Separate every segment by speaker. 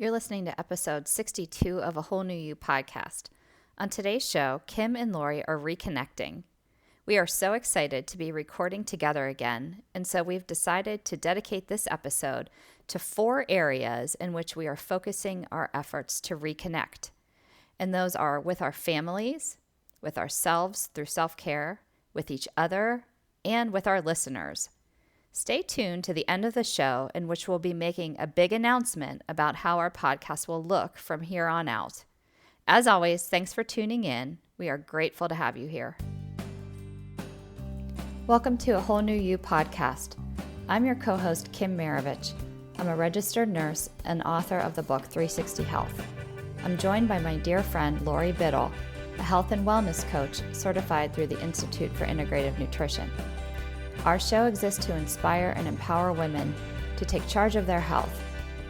Speaker 1: You're listening to episode 62 of A Whole New You podcast. On today's show, Kim and Laurie are reconnecting. We are so excited to be recording together again, and so we've decided to dedicate this episode to 4 areas in which we are focusing our efforts to reconnect. And those are with our families, with ourselves through self-care, with each other, and with our listeners. Stay tuned to the end of the show, in which we'll be making a big announcement about how our podcast will look from here on out. As always, thanks for tuning in. We are grateful to have you here. Welcome to A Whole New You podcast. I'm your co-host, Kim Maravich. I'm a registered nurse and author of the book 360 Health. I'm joined by my dear friend, Laurie Biddle, a health and wellness coach certified through the Institute for Integrative Nutrition. Our show exists to inspire and empower women to take charge of their health,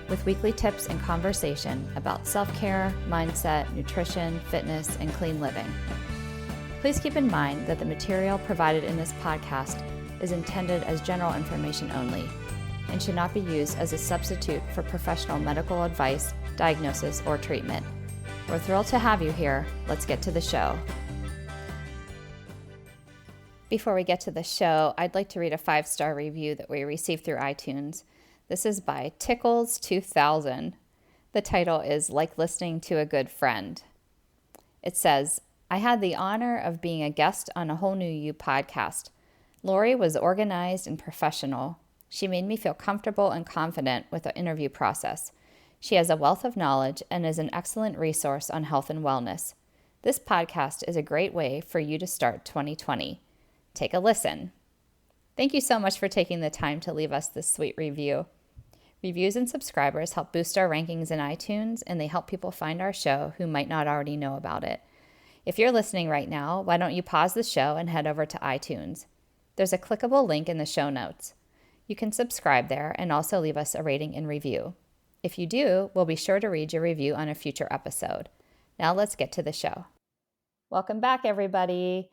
Speaker 1: with weekly tips and conversation about self-care, mindset, nutrition, fitness, and clean living. Please keep in mind that the material provided in this podcast is intended as general information only and should not be used as a substitute for professional medical advice, diagnosis, or treatment. We're thrilled to have you here. Let's get to the show. Before we get to the show, I'd like to read a 5-star review that we received through iTunes. This is by Tickles2000. The title is Like Listening to a Good Friend. It says, I had the honor of being a guest on A Whole New You podcast. Laurie was organized and professional. She made me feel comfortable and confident with the interview process. She has a wealth of knowledge and is an excellent resource on health and wellness. This podcast is a great way for you to start 2020. Take a listen. Thank you so much for taking the time to leave us this sweet review. Reviews and subscribers help boost our rankings in iTunes, and they help people find our show who might not already know about it. If you're listening right now, why don't you pause the show and head over to iTunes? There's a clickable link in the show notes. You can subscribe there and also leave us a rating and review. If you do, we'll be sure to read your review on a future episode. Now let's get to the show. Welcome back, everybody.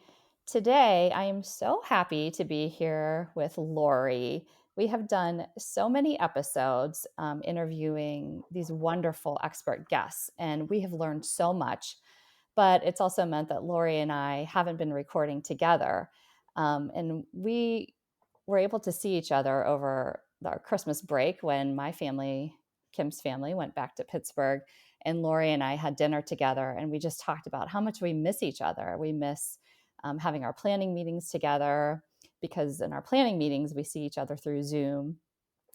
Speaker 1: Today, I am so happy to be here with Laurie. We have done so many episodes interviewing these wonderful expert guests, and we have learned so much. But it's also meant that Laurie and I haven't been recording together. And we were able to see each other over our Christmas break when my family, Kim's family, went back to Pittsburgh. And Laurie and I had dinner together, and we just talked about how much we miss each other. We miss having our planning meetings together, because in our planning meetings, we see each other through Zoom.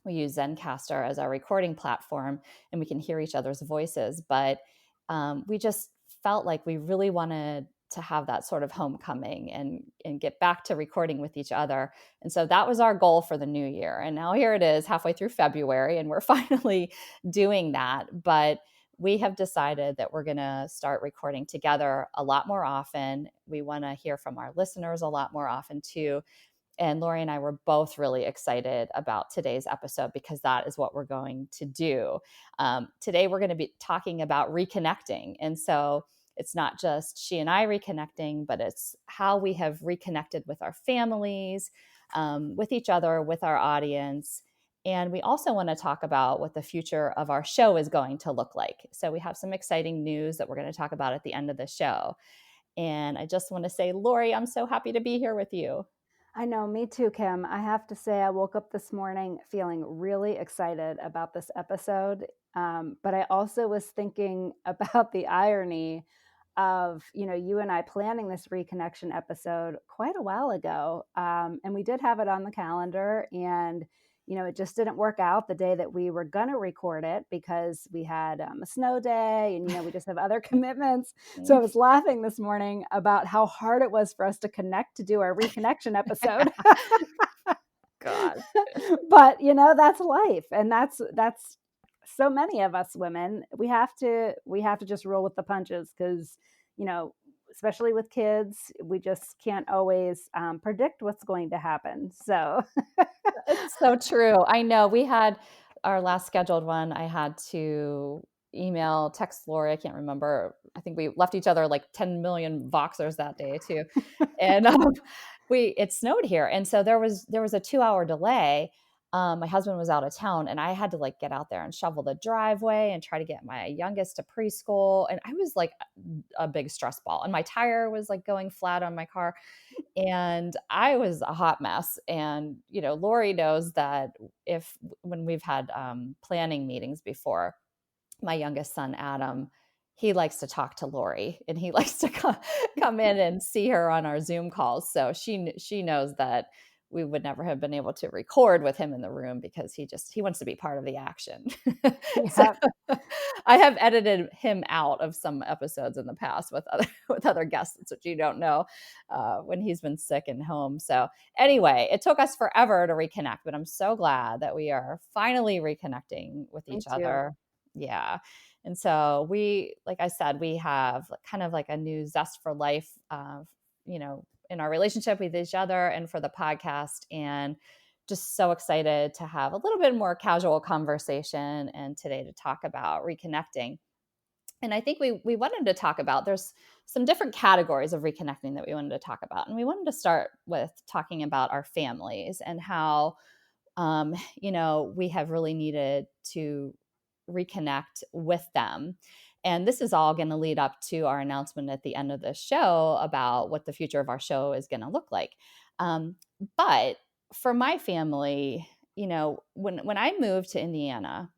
Speaker 1: We use Zencastr as our recording platform, and we can hear each other's voices. But we just felt like we really wanted to have that sort of homecoming and get back to recording with each other. And so that was our goal for the new year. And now here it is, halfway through February, and we're finally doing that. But we have decided that we're going to start recording together a lot more often. We want to hear from our listeners a lot more often too. And Laurie and I were both really excited about today's episode, because that is what we're going to do. Today, we're going to be talking about reconnecting. And so it's not just she and I reconnecting, but it's how we have reconnected with our families, with each other, with our audience. And we also want to talk about what the future of our show is going to look like. So we have some exciting news that we're going to talk about at the end of the show. And I just want to say, Laurie, I'm so happy to be here with you.
Speaker 2: I know, me too, Kim. I have to say I woke up this morning feeling really excited about this episode. But I also was thinking about the irony of, you and I planning this reconnection episode quite a while ago. And we did have it on the calendar, and it just didn't work out the day that we were going to record it, because we had a snow day and, we just have other commitments. So I was laughing this morning about how hard it was for us to connect to do our reconnection episode.
Speaker 1: God.
Speaker 2: But, that's life. And that's so many of us women, we have to just roll with the punches, because, especially with kids, we just can't always predict what's going to happen. So
Speaker 1: It's so true. I know we had our last scheduled one. I had to text Laurie. I can't remember. I think we left each other like 10 million Voxers that day too. And it snowed here. And so there was a 2-hour delay. my husband was out of town, and I had to like get out there and shovel the driveway and try to get my youngest to preschool. And I was like a big stress ball, and my tire was like going flat on my car, and I was a hot mess. And, Lori knows that when we've had planning meetings before, my youngest son, Adam, he likes to talk to Lori, and he likes to come in and see her on our Zoom calls. So she knows that we would never have been able to record with him in the room because he wants to be part of the action. So
Speaker 2: Yep.
Speaker 1: I have edited him out of some episodes in the past with other with other guests, which you don't know, when he's been sick and home. So anyway, it took us forever to reconnect, but I'm so glad that we are finally reconnecting with
Speaker 2: Me
Speaker 1: each
Speaker 2: too.
Speaker 1: other. Yeah. And so like I said, we have kind of like a new zest for life, in our relationship with each other and for the podcast. And just so excited to have a little bit more casual conversation and today to talk about reconnecting. And I think we wanted to talk about, there's some different categories of reconnecting that we wanted to talk about. And we wanted to start with talking about our families and how we have really needed to reconnect with them. And this is all going to lead up to our announcement at the end of the show about what the future of our show is going to look like. Um, but for my family, when I moved to Indiana,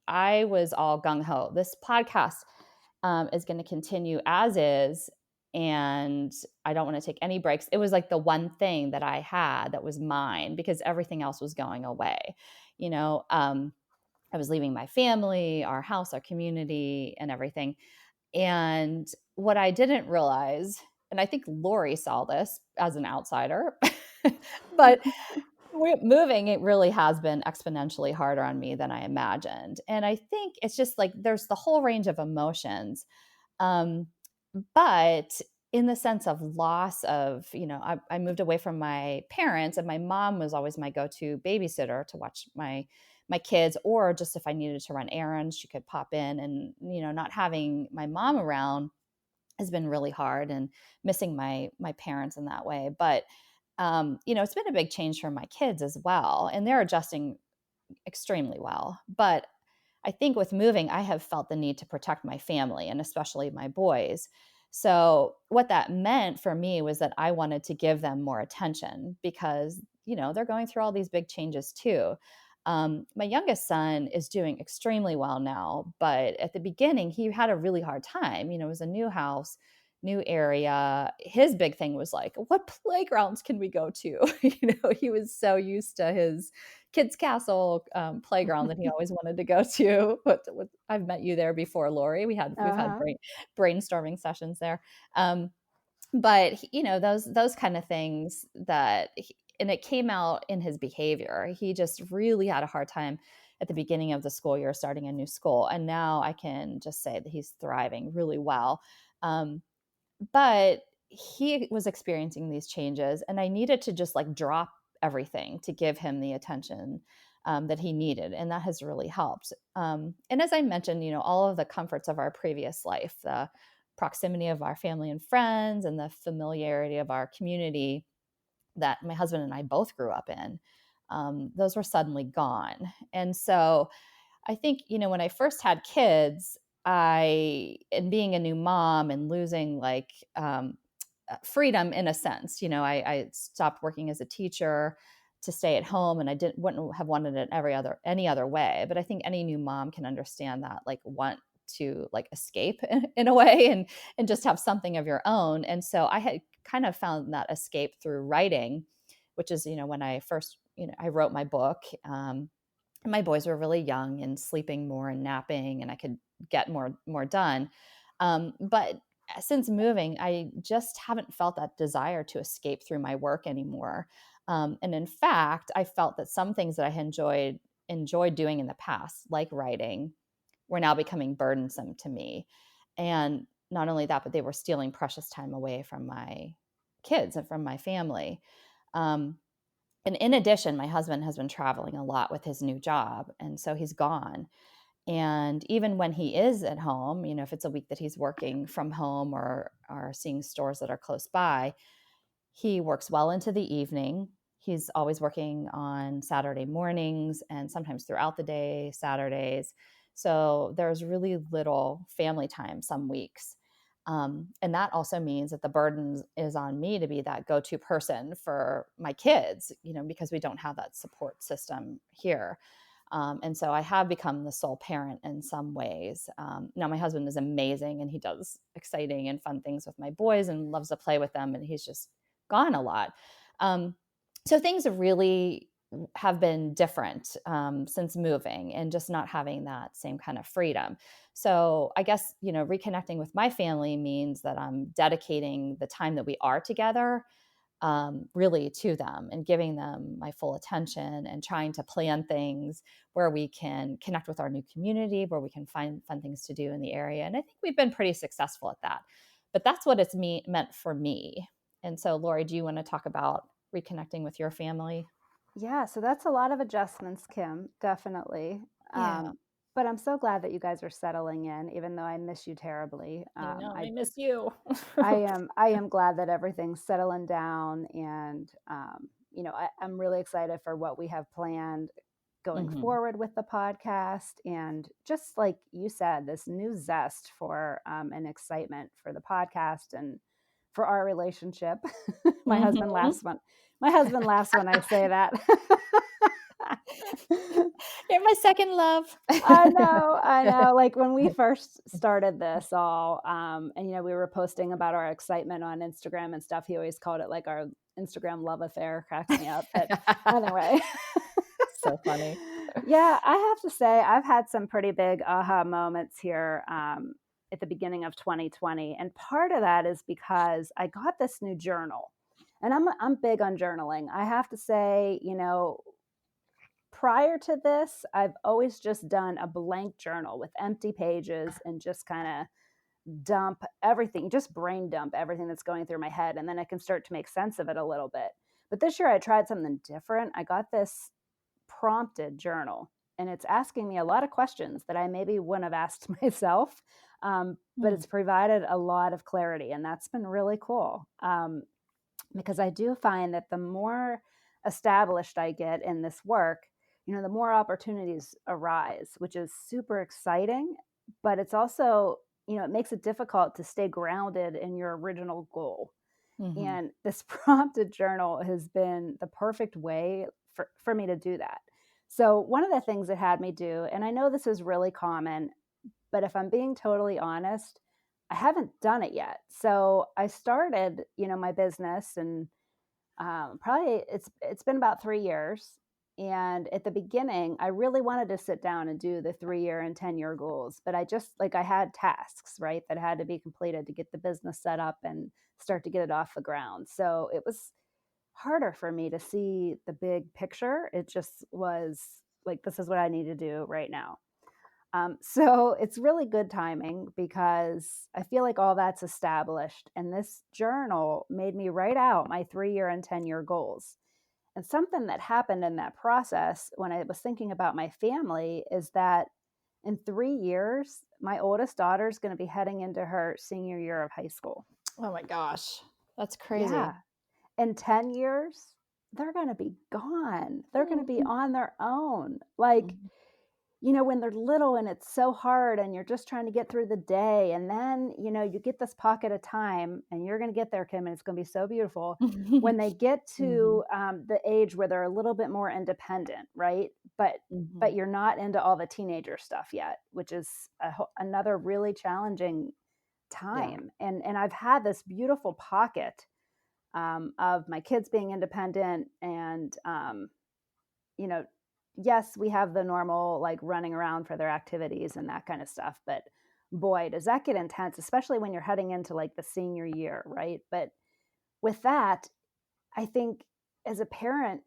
Speaker 1: I was all gung ho. This podcast is going to continue as is, and I don't want to take any breaks. It was like the one thing that I had that was mine because everything else was going away. I was leaving my family, our house, our community, and everything. And what I didn't realize, and I think Lori saw this as an outsider, but moving, it really has been exponentially harder on me than I imagined. And I think it's just like there's the whole range of emotions. Um, but in the sense of loss of, I moved away from my parents, and my mom was always my go-to babysitter to watch my kids, or just if I needed to run errands, she could pop in. And, not having my mom around has been really hard, and missing my parents in that way. But it's been a big change for my kids as well, and they're adjusting extremely well. But I think with moving, I have felt the need to protect my family, and especially my boys. So what that meant for me was that I wanted to give them more attention because, they're going through all these big changes too. My youngest son is doing extremely well now, but at the beginning, he had a really hard time. It was a new house, new area. His big thing was like, what playgrounds can we go to? He was so used to his kids' castle playground that he always wanted to go to. But I've met you there before, Lori. We've had
Speaker 2: Uh-huh.
Speaker 1: brainstorming sessions there. But those kind of things and it came out in his behavior. He just really had a hard time at the beginning of the school year starting a new school, and now I can just say that he's thriving really well. But he was experiencing these changes, and I needed to just like drop everything to give him the attention that he needed, and that has really helped. And as I mentioned, all of the comforts of our previous life, the proximity of our family and friends, and the familiarity of our community that my husband and I both grew up in, those were suddenly gone. And so I think, when I first had kids, and being a new mom and losing like freedom in a sense, I stopped working as a teacher to stay at home, and I wouldn't have wanted it any other way. But I think any new mom can understand that, like, want to like escape in a way, and just have something of your own. And so I had kind of found that escape through writing, which is, when I first, I wrote my book. My boys were really young and sleeping more and napping, and I could get more done. But since moving, I just haven't felt that desire to escape through my work anymore. And in fact, I felt that some things that I enjoyed doing in the past, like writing, were now becoming burdensome to me. And not only that, but they were stealing precious time away from my kids and from my family. Um, and in addition, my husband has been traveling a lot with his new job, and so he's gone. And even when he is at home, if it's a week that he's working from home or seeing stores that are close by, he works well into the evening. He's always working on Saturday mornings and sometimes throughout the day, Saturdays. So there's really little family time some weeks. And that also means that the burden is on me to be that go-to person for my kids, because we don't have that support system here. And so I have become the sole parent in some ways. Now my husband is amazing and he does exciting and fun things with my boys and loves to play with them. And he's just gone a lot. So things really have been different since moving and just not having that same kind of freedom. So I guess, reconnecting with my family means that I'm dedicating the time that we are together really to them and giving them my full attention and trying to plan things where we can connect with our new community, where we can find fun things to do in the area. And I think we've been pretty successful at that. But that's what it's meant for me. And so, Laurie, do you want to talk about reconnecting with your family?
Speaker 2: Yeah, so that's a lot of adjustments, Kim, definitely.
Speaker 1: Yeah,
Speaker 2: But I'm so glad that you guys are settling in, even though I miss you terribly.
Speaker 1: I know. I miss you.
Speaker 2: I am glad that everything's settling down, and I'm really excited for what we have planned going
Speaker 1: Hmm.
Speaker 2: forward with the podcast, and just like you said, this new zest for and excitement for the podcast and for our relationship. My husband
Speaker 1: Hmm.
Speaker 2: laughs when I say that.
Speaker 1: You're my second love.
Speaker 2: I know. Like when we first started this all, and we were posting about our excitement on Instagram and stuff. He always called it like our Instagram love affair. Cracks me up. But anyway,
Speaker 1: So funny.
Speaker 2: yeah, I have to say I've had some pretty big aha moments here at the beginning of 2020, and part of that is because I got this new journal, and I'm big on journaling. I have to say, prior to this, I've always just done a blank journal with empty pages and just kind of dump everything, just brain dump everything that's going through my head. And then I can start to make sense of it a little bit. But this year I tried something different. I got this prompted journal, and it's asking me a lot of questions that I maybe wouldn't have asked myself. But
Speaker 1: Hmm.
Speaker 2: it's provided a lot of clarity, and that's been really cool. Because I do find that the more established I get in this work, the more opportunities arise, which is super exciting. But it's also, it makes it difficult to stay grounded in your original goal.
Speaker 1: Hmm.
Speaker 2: And this prompted journal has been the perfect way for me to do that. So, one of the things it had me do, and I know this is really common, but if I'm being totally honest, I haven't done it yet. So, I started, my business, and probably it's been about 3 years. And at the beginning, I really wanted to sit down and do the 3 year and 10 year goals, but I just like I had tasks, right, that had to be completed to get the business set up and start to get it off the ground. So it was harder for me to see the big picture. It just was like, this is what I need to do right now. So it's really good timing because I feel like all that's established. And this journal made me write out my 3 year and 10 year goals. And something that happened in that process when I was thinking about my family is that in 3 years, my oldest daughter is going to be heading into her senior year of high school.
Speaker 1: Oh my gosh. That's crazy.
Speaker 2: Yeah. In 10 years, they're going to be gone. They're going to be on their own. Like,
Speaker 1: Mhm.
Speaker 2: when they're little and it's so hard and you're just trying to get through the day. And then, you get this pocket of time and you're going to get there, Kim, and it's going to be so beautiful when they get
Speaker 1: Mhm.
Speaker 2: to the age where they're a little bit more independent, right? But
Speaker 1: Mhm.
Speaker 2: you're not into all the teenager stuff yet, which is another really challenging
Speaker 1: Yeah.
Speaker 2: time. And I've had this beautiful pocket of my kids being independent and you know, yes, we have the normal like running around for their activities and that kind of stuff, but boy, does that get intense, especially when you're heading into like the senior year, right? But with that, I think as a parent,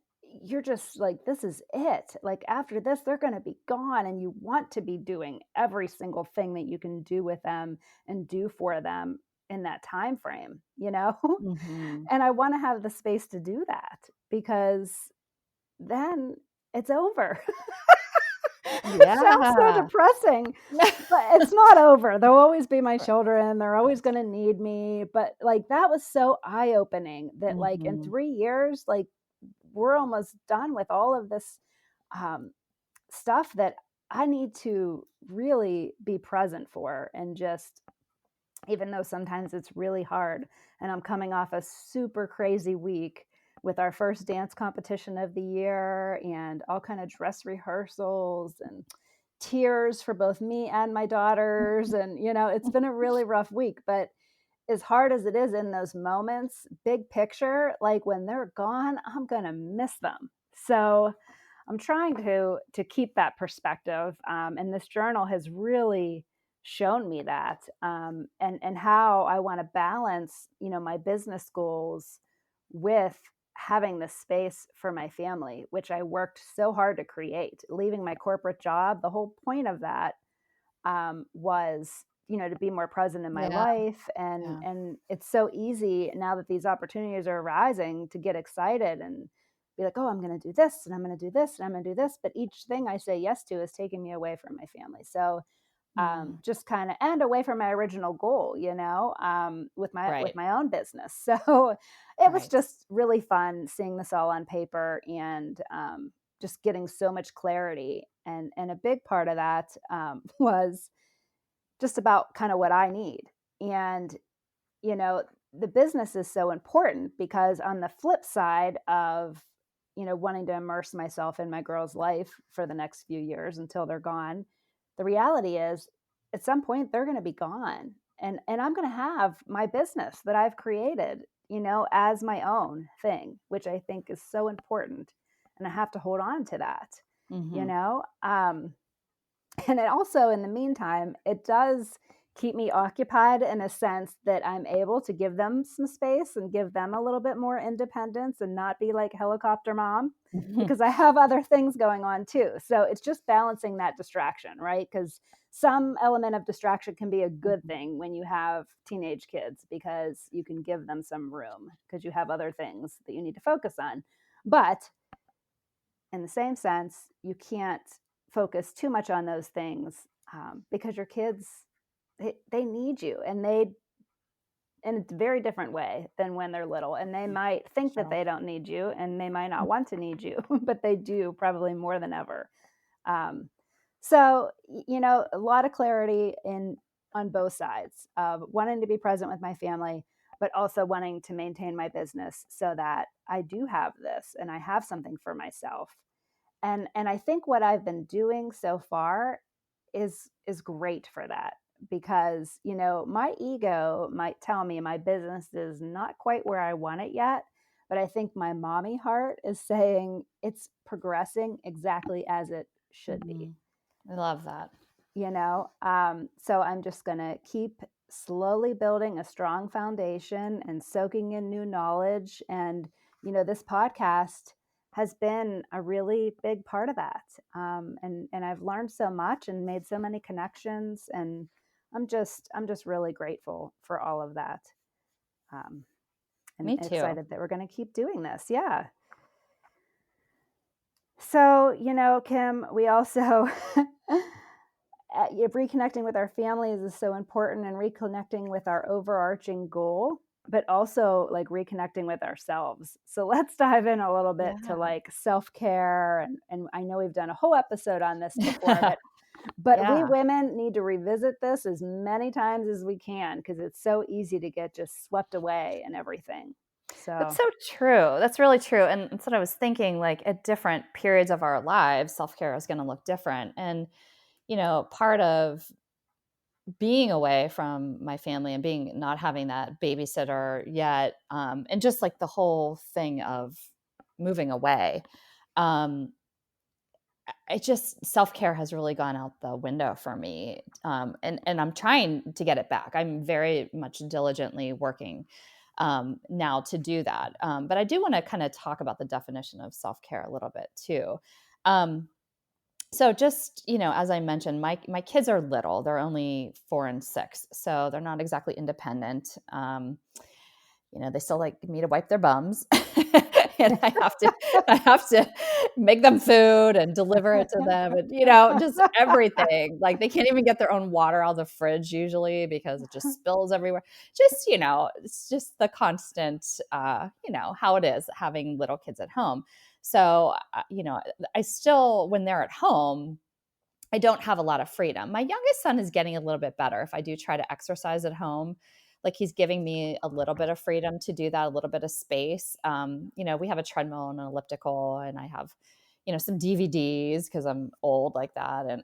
Speaker 2: you're just like, this is it. Like after this, they're going to be gone, and you want to be doing every single thing that you can do with them and do for them in that time frame.
Speaker 1: Mhm.
Speaker 2: And I want to have the space to do that because then it's over. Sounds so
Speaker 1: Yeah.
Speaker 2: depressing, but it's not over. They'll always be my children. They're always going to need me. But like that was so eye opening that like in
Speaker 1: Mhm.
Speaker 2: 3 years, like we're almost done with all of this um, stuff that I need to really be present for, and just, even though sometimes it's really hard, and I'm coming off a super crazy week with our first dance competition of the year and all kind of dress rehearsals and tears for both me and my daughters, and it's been a really rough week. But as hard as it is in those moments, big picture, like when they're gone, I'm going to miss them. So I'm trying to keep that perspective, and this journal has really shown me that, and how I want to balance, my business goals with having the space for my family, which I worked so hard to create. Leaving my corporate job, the whole point of that was, to be more present in my
Speaker 1: Yeah.
Speaker 2: life. and
Speaker 1: Yeah.
Speaker 2: and it's so easy now that these opportunities are arising to get excited and be like, oh, I'm going to do this, and I'm going to do this, and I'm going to do this, but each thing I say yes to is taking me away from my family. So
Speaker 1: Mm.
Speaker 2: just kind of, and away from my original goal, with my
Speaker 1: Right.
Speaker 2: own business. So it was
Speaker 1: Right.
Speaker 2: just really fun seeing this all on paper, and just getting so much clarity. And a big part of that was just about kind of what I need. And, you know, the business is so important because on the flip side of, wanting to immerse myself in my girls' life for the next few years until they're gone, the reality is at some point they're going to be gone. And I'm going to have my business that I've created, as my own thing, which I think is so important. And I have to hold on to that, you
Speaker 1: Mm-hmm.
Speaker 2: know? And it also, in the meantime, it does keep me occupied in a sense that I'm able to give them some space and give them a little bit more independence and not be like helicopter mom, because I have other things going on too. So it's just balancing that distraction, right? Because some element of distraction can be a good thing when you have teenage kids, because you can give them some room because you have other things that you need to focus on. But in the same sense, you can't focus too much on those things, because your kids, they need you, and they, in a very different way than when they're little. And they might think that
Speaker 1: Sure.
Speaker 2: they don't need you, and they might not want to need you, but they do, probably more than ever. Um, so, a lot of clarity in on both sides of wanting to be present with my family, but also wanting to maintain my business so that I do have this and I have something for myself. And I think what I've been doing so far is great for that, because my ego might tell me my business is not quite where I want it yet, but I think my mommy heart is saying it's progressing exactly as it should be.
Speaker 1: Mm-hmm. I love that.
Speaker 2: So I'm just going to keep slowly building a strong foundation and soaking in new knowledge. And this podcast has been a really big part of that. And I've learned so much and made so many connections, and I'm just really grateful for all of that. um, and
Speaker 1: Me too.
Speaker 2: excited that we're going to keep doing this. Yeah. So, Kim, we also reconnecting with our families is so important, and reconnecting with our overarching goal, but also like reconnecting with ourselves. So let's dive in a little bit to
Speaker 1: Yeah.
Speaker 2: like self-care. And I know we've done a whole episode on this before, but we
Speaker 1: Yeah.
Speaker 2: women need to revisit this as many times as we can, because it's so easy to get just swept away and everything.
Speaker 1: That's
Speaker 2: So,
Speaker 1: so true. That's really true. And that's what I was thinking, like at different periods of our lives, self-care is going to look different. And, part of being away from my family and being not having that babysitter yet, and just like the whole thing of moving away, um, it just self-care has really gone out the window for me, and I'm trying to get it back. I'm very much diligently working now to do that, but I do want to kind of talk about the definition of self-care a little bit too. um, so just, as I mentioned, my kids are little. They're only 4 and 6, so they're not exactly independent. They still like me to wipe their bums. and I have to make them food and deliver it to them and, just everything. Like, they can't even get their own water out of the fridge usually because it just spills everywhere. Just, it's just the constant, how it is having little kids at home. So, I still, when they're at home, I don't have a lot of freedom. My youngest son is getting a little bit better. If I do try to exercise at home, like, he's giving me a little bit of freedom to do that, a little bit of space. We have a treadmill and an elliptical, and I have, some DVDs because I'm old like that, and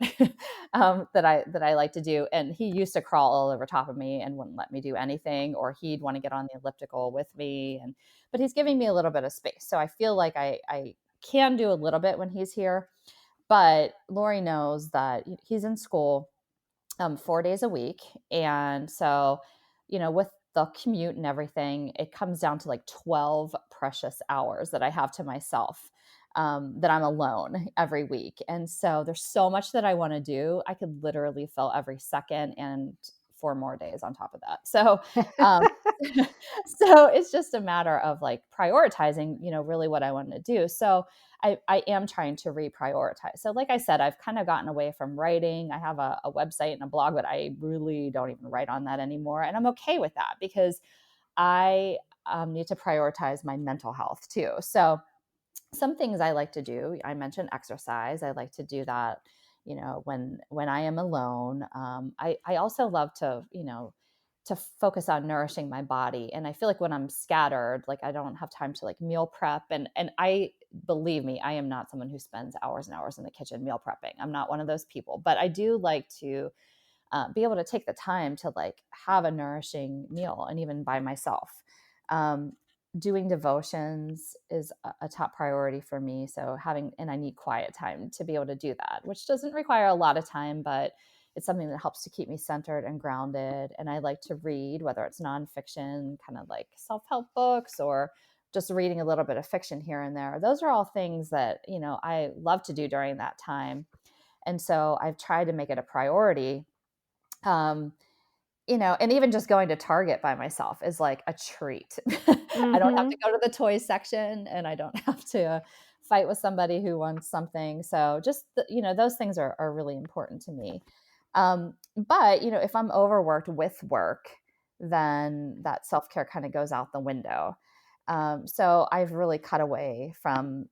Speaker 1: that I like to do. And he used to crawl all over top of me and wouldn't let me do anything, or he'd want to get on the elliptical with me. But he's giving me a little bit of space, so I feel like I can do a little bit when he's here. But Laurie knows that he's in school 4 days a week. And so, with the commute and everything, it comes down to like 12 precious hours that I have to myself, that I'm alone every week. And so there's so much that I want to do. I could literally fill every second and 4 more days on top of that. So, um, so it's just a matter of like prioritizing, really what I want to do. So I am trying to reprioritize. So like I said, I've kind of gotten away from writing. I have a website and a blog, but I really don't even write on that anymore. And I'm okay with that because I need to prioritize my mental health too. So some things I like to do, I mentioned exercise. I like to do that, when I am alone. I also love to focus on nourishing my body. And I feel like when I'm scattered, like, I don't have time to like meal prep. And I, believe me, I am not someone who spends hours and hours in the kitchen meal prepping. I'm not one of those people, but I do like to be able to take the time to like have a nourishing meal, and even by myself. Um, Doing devotions is a top priority for me. So and I need quiet time to be able to do that, which doesn't require a lot of time, but it's something that helps to keep me centered and grounded. And I like to read, whether it's nonfiction, kind of like self-help books, or just reading a little bit of fiction here and there. Those are all things that, I love to do during that time. And so I've tried to make it a priority. Um, and even just going to Target by myself is like a treat. I don't have to
Speaker 2: Mhm.
Speaker 1: go to the toy section, and I don't have to fight with somebody who wants something. So just, those things are really important to me. But, if I'm overworked with work, then that self-care kind of goes out the window. So I've really cut away from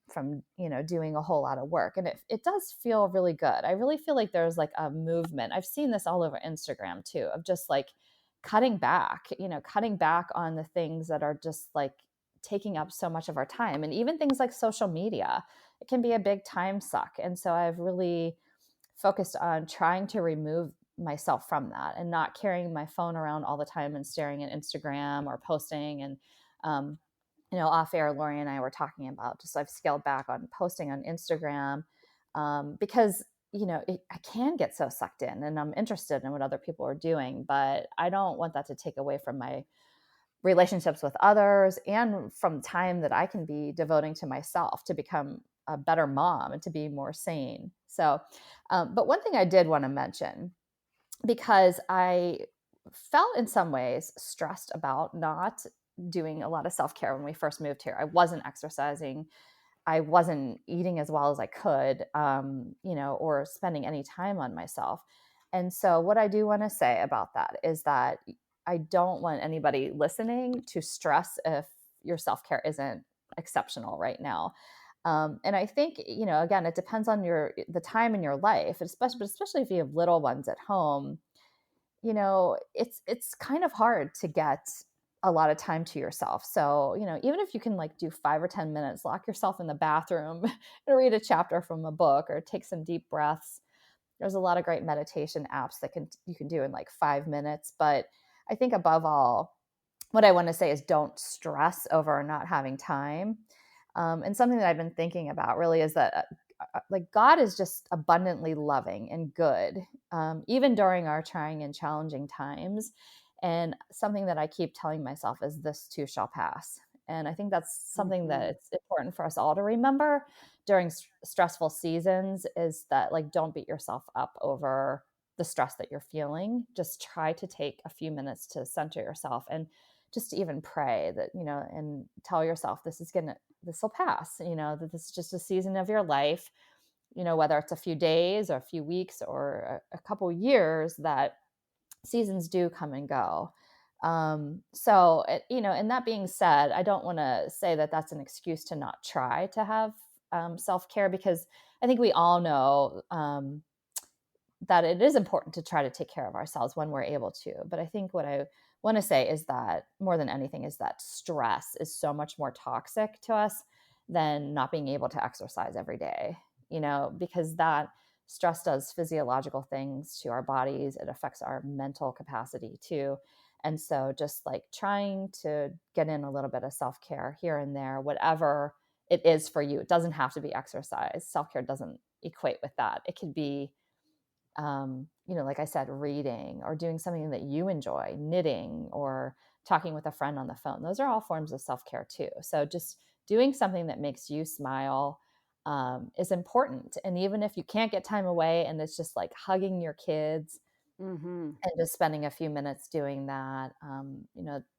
Speaker 1: doing a whole lot of work, and it does feel really good. I really feel like there's like a movement. I've seen this all over Instagram too, of just like cutting back on the things that are just like taking up so much of our time, and even things like social media. It can be a big time suck, and so I've really focused on trying to remove myself from that and not carrying my phone around all the time and staring at Instagram or posting. And um, off air, Laurie and I were talking about just I've scaled back on posting on Instagram, because I can get so sucked in, and I'm interested in what other people are doing, but I don't want that to take away from my relationships with others and from time that I can be devoting to myself to become a better mom and to be more sane. So, but one thing I did want to mention, because I felt in some ways stressed about not doing a lot of self-care when we first moved here. I wasn't exercising. I wasn't eating as well as I could, or spending any time on myself. And so what I do want to say about that is that I don't want anybody listening to stress if your self-care isn't exceptional right now. And I think, again, it depends on the time in your life, especially if you have little ones at home. It's kind of hard to get a lot of time to yourself. So, even if you can like do 5 or 10 minutes, lock yourself in the bathroom and read a chapter from a book or take some deep breaths. There's a lot of great meditation apps that you can do in like 5 minutes. But I think above all, what I want to say is don't stress over not having time. And something that I've been thinking about really is that like God is just abundantly loving and good, even during our trying and challenging times. And something that I keep telling myself is this too shall pass. And I think that's something that
Speaker 2: Mhm.
Speaker 1: it's important for us all to remember during stressful seasons, is that like, don't beat yourself up over the stress that you're feeling. Just try to take a few minutes to center yourself, and just to even pray that, and tell yourself this will pass, that this is just a season of your life, whether it's a few days or a few weeks or a couple years, that seasons do come and go. So, and that being said, I don't want to say that that's an excuse to not try to have self-care, because I think we all know that it is important to try to take care of ourselves when we're able to. But I think what I want to say is that more than anything is that stress is so much more toxic to us than not being able to exercise every day, because that stress does physiological things to our bodies. It affects our mental capacity too. And so just like trying to get in a little bit of self-care here and there, whatever it is for you, it doesn't have to be exercise. Self-care doesn't equate with that. It could be like I said, reading or doing something that you enjoy, knitting or talking with a friend on the phone. Those are all forms of self-care too. So just doing something that makes you smile is important. And even if you can't get time away and it's just like hugging your kids and just spending a few minutes doing that,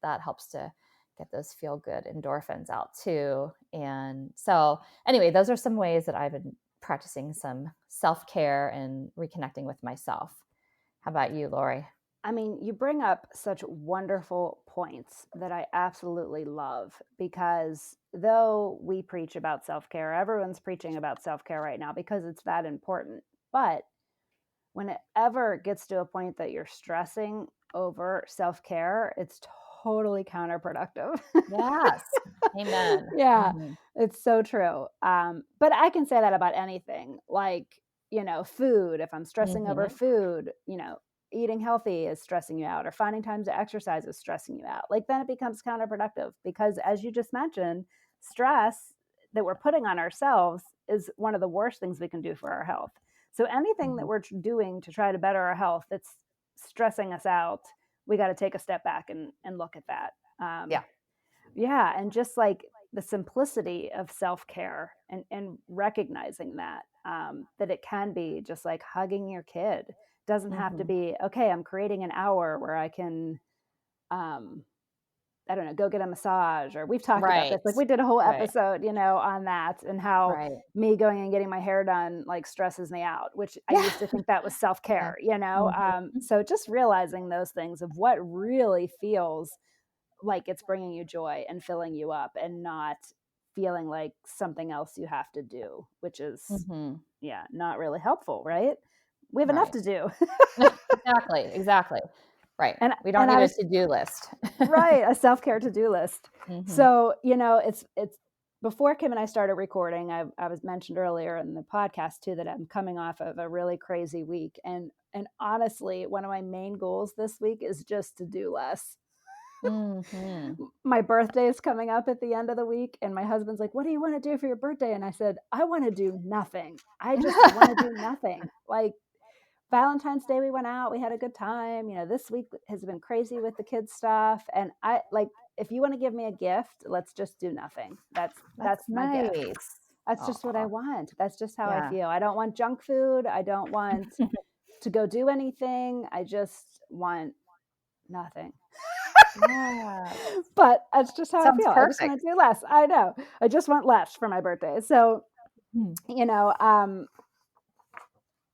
Speaker 1: that helps to get those feel good endorphins out too. And so anyway, those are some ways that I've been practicing some self-care and reconnecting with myself. How about you, Laurie?
Speaker 2: I mean, you bring up such wonderful points that I absolutely love, because though we preach about self-care, everyone's preaching about self-care right now because it's that important. But when it ever gets to a point that you're stressing over self-care, it's totally counterproductive.
Speaker 1: Yes. Amen.
Speaker 2: Yeah,
Speaker 1: Mm-hmm.
Speaker 2: it's so true. But I can say that about anything, like, food. If I'm stressing over
Speaker 1: Mm-hmm.
Speaker 2: food, eating healthy is stressing you out, or finding time to exercise is stressing you out. Like, then it becomes counterproductive, because as you just mentioned, stress that we're putting on ourselves is one of the worst things we can do for our health. So anything that
Speaker 1: Mm-hmm.
Speaker 2: we're doing to try to better our health that's stressing us out, we got to take a step back and look at that.
Speaker 1: Yeah.
Speaker 2: Yeah, and just like the simplicity of self-care, and recognizing that that it can be just like hugging your kid. Doesn't have to
Speaker 1: Mm-hmm.
Speaker 2: be, okay, I'm creating an hour where I can um I don't know, go get a massage. Or we've talked about
Speaker 1: Right.
Speaker 2: this. Like, we did a whole
Speaker 1: Right.
Speaker 2: episode, on that, and how
Speaker 1: Right.
Speaker 2: me going and getting my hair done like stresses me out, which I
Speaker 1: Yeah.
Speaker 2: used to think that was
Speaker 1: Yeah.
Speaker 2: self-care.
Speaker 1: Mm-hmm.
Speaker 2: So just realizing those things of what really feels like it's bringing you joy and filling you up, and not feeling like something else you have to do, which is,
Speaker 1: Mm-hmm.
Speaker 2: yeah, not really helpful, right? We have enough
Speaker 1: Right.
Speaker 2: to do.
Speaker 1: Exactly. Right.
Speaker 2: and
Speaker 1: We don't
Speaker 2: and
Speaker 1: need
Speaker 2: I
Speaker 1: a
Speaker 2: was
Speaker 1: to-do list.
Speaker 2: right, a self-care to-do list.
Speaker 1: Mm-hmm.
Speaker 2: So, it's before Kim and I started recording, I was mentioned earlier in the podcast too that I'm coming off of a really crazy week, and honestly, one of my main goals this week is just to do less.
Speaker 1: Mm-hmm.
Speaker 2: My birthday is coming up at the end of the week, and my husband's like, "What do you want to do for your birthday?" And I said, "I want to do nothing. I just want to do nothing." Like, Valentine's Day, we went out, we had a good time. This week has been crazy with the kids stuff. And I like, if you want to give me a gift, let's just do nothing.
Speaker 1: That's
Speaker 2: That's my gift.
Speaker 1: nice.
Speaker 2: That's just what I
Speaker 1: Aw.
Speaker 2: want. That's just how I
Speaker 1: Yeah.
Speaker 2: feel. I don't want junk food. I don't want to go do anything. I just want nothing.
Speaker 1: Yeah.
Speaker 2: But that's just how I
Speaker 1: Sounds
Speaker 2: feel. I just want
Speaker 1: perfect.
Speaker 2: to do less. I know. I just want less for my birthday. So,
Speaker 1: Mm.
Speaker 2: you know, um,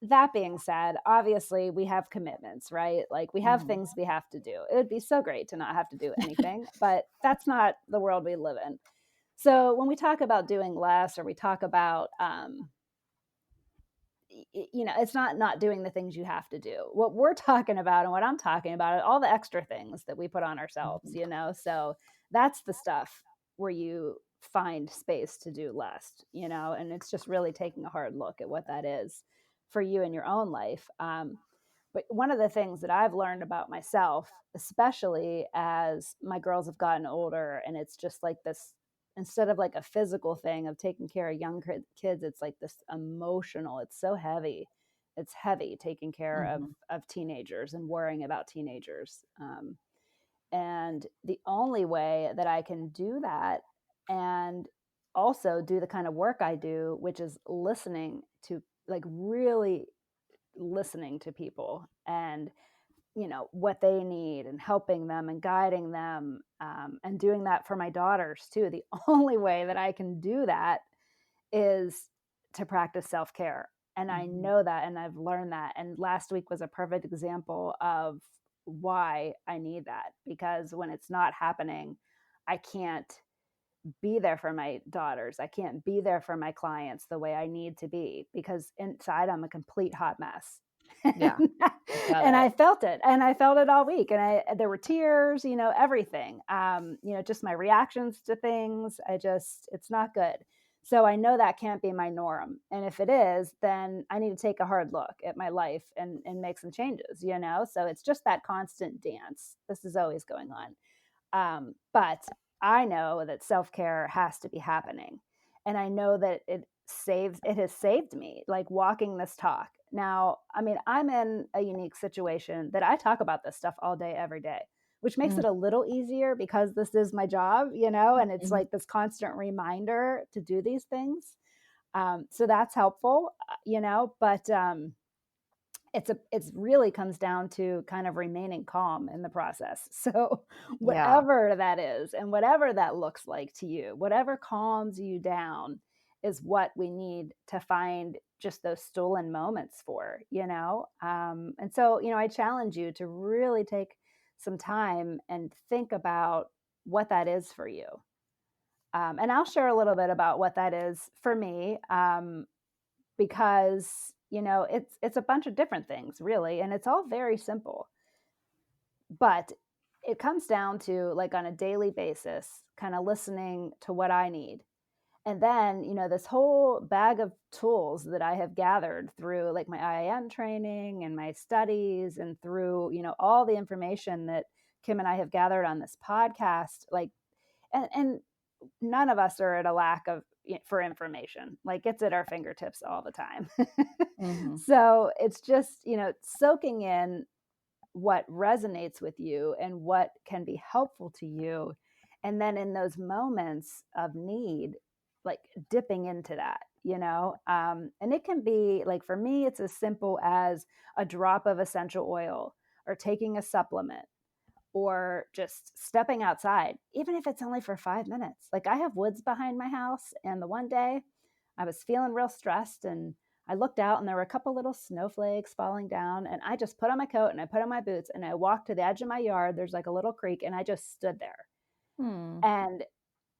Speaker 2: that being said, obviously we have commitments, right? Like, we have
Speaker 1: Mhm.
Speaker 2: things we have to do. It would be so great to not have to do anything, but that's not the world we live in. So when we talk about doing less, or we talk about, it's not doing the things you have to do. What we're talking about, and what I'm talking about, are all the extra things that we put on ourselves,
Speaker 1: Mhm.
Speaker 2: So that's the stuff where you find space to do less. And it's just really taking a hard look at what that is for you in your own life. But one of the things that I've learned about myself, especially as my girls have gotten older, and it's just like this, instead of like a physical thing of taking care of young kids, it's like this emotional, it's so heavy. It's heavy taking care of,
Speaker 1: Mhm.
Speaker 2: of teenagers and worrying about teenagers. And the only way that I can do that, and also do the kind of work I do, which is listening to, like, really listening to people, and what they need and helping them and guiding them, and doing that for my daughters too. The only way that I can do that is to practice self-care. And I
Speaker 1: Mhm.
Speaker 2: know that, and I've learned that. And last week was a perfect example of why I need that, because when it's not happening, I can't be there for my daughters. I can't be there for my clients the way I need to be, because inside I'm a complete hot mess.
Speaker 1: Yeah, I get
Speaker 2: And
Speaker 1: it.
Speaker 2: I felt it, and I felt it all week. And there were tears, everything, just my reactions to things. It's not good. So I know that can't be my norm. And if it is, then I need to take a hard look at my life and make some changes. So it's just that constant dance. This is always going on. But I know that self-care has to be happening. And I know that it has saved me, like walking this talk. Now, I mean, I'm in a unique situation that I talk about this stuff all day, every day, which makes
Speaker 1: Mm,
Speaker 2: it a little easier because this is my job, and it's
Speaker 1: mhm.
Speaker 2: like this constant reminder to do these things. So that's helpful, but it's really comes down to kind of remaining calm in the process. So
Speaker 1: Yeah.
Speaker 2: whatever that is and whatever that looks like to you, whatever calms you down is what we need to find just those stolen moments for. And so I challenge you to really take some time and think about what that is for you. And I'll share a little bit about what that is for me, because it's a bunch of different things, really, and it's all very simple. But it comes down to, like, on a daily basis, kind of listening to what I need. And then this whole bag of tools that I have gathered through, like, my IAM training and my studies, and through all the information that Kim and I have gathered on this podcast, like, and none of us are at a lack of for information. Like, it's at our fingertips all the time.
Speaker 1: Mhm.
Speaker 2: So it's just soaking in what resonates with you and what can be helpful to you, and then in those moments of need, like, dipping into that. And it can be, like, for me, it's as simple as a drop of essential oil, or taking a supplement, or just stepping outside, even if it's only for 5 minutes. Like, I have woods behind my house, and the one day I was feeling real stressed, and I looked out and there were a couple little snowflakes falling down, and I just put on my coat and I put on my boots and I walked to the edge of my yard. There's like a little creek, and I just stood there.
Speaker 1: Hmm.
Speaker 2: And